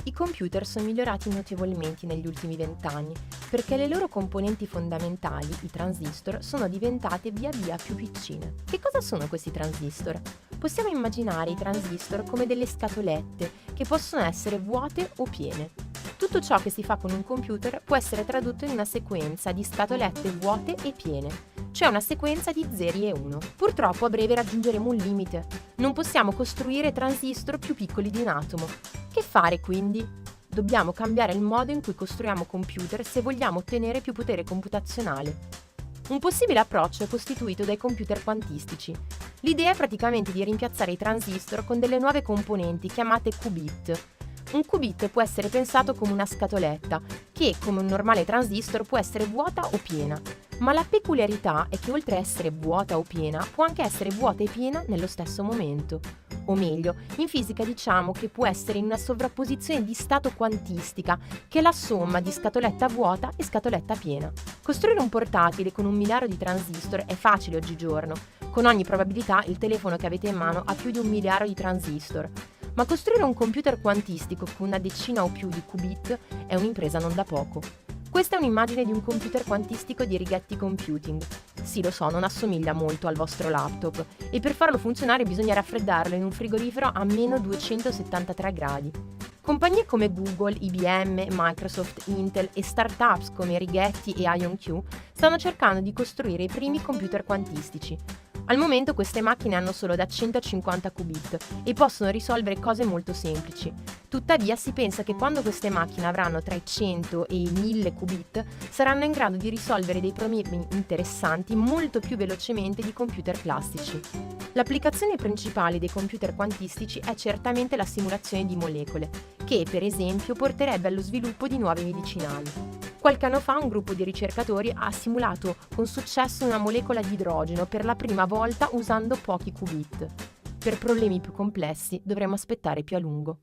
I computer sono migliorati notevolmente negli ultimi 20 anni perché le loro componenti fondamentali, i transistor, sono diventate via via più piccine. Che cosa sono questi transistor? Possiamo immaginare i transistor come delle scatolette che possono essere vuote o piene. Tutto ciò che si fa con un computer può essere tradotto in una sequenza di scatolette vuote e piene, cioè una sequenza di 0 e 1. Purtroppo a breve raggiungeremo un limite. Non possiamo costruire transistor più piccoli di un atomo. Che fare quindi? Dobbiamo cambiare il modo in cui costruiamo computer se vogliamo ottenere più potere computazionale. Un possibile approccio è costituito dai computer quantistici. L'idea è praticamente di rimpiazzare i transistor con delle nuove componenti chiamate qubit. Un qubit può essere pensato come una scatoletta, che, come un normale transistor, può essere vuota o piena. Ma la peculiarità è che oltre a essere vuota o piena, può anche essere vuota e piena nello stesso momento. O meglio, in fisica diciamo che può essere in una sovrapposizione di stato quantistica, che è la somma di scatoletta vuota e scatoletta piena. Costruire un portatile con 1 miliardo di transistor è facile oggigiorno. Con ogni probabilità il telefono che avete in mano ha più di 1 miliardo di transistor. Ma costruire un computer quantistico con una decina o più di qubit è un'impresa non da poco. Questa è un'immagine di un computer quantistico di Rigetti Computing. Sì, lo so, non assomiglia molto al vostro laptop e per farlo funzionare bisogna raffreddarlo in un frigorifero a meno 273 gradi. Compagnie come Google, IBM, Microsoft, Intel e startups come Rigetti e IonQ stanno cercando di costruire i primi computer quantistici. Al momento queste macchine hanno solo da 150 qubit e possono risolvere cose molto semplici. Tuttavia si pensa che quando queste macchine avranno tra i 100 e i 1000 qubit saranno in grado di risolvere dei problemi interessanti molto più velocemente di computer classici. L'applicazione principale dei computer quantistici è certamente la simulazione di molecole, che per esempio porterebbe allo sviluppo di nuovi medicinali. Qualche anno fa un gruppo di ricercatori ha simulato con successo una molecola di idrogeno per la prima volta usando pochi qubit. Per problemi più complessi dovremo aspettare più a lungo.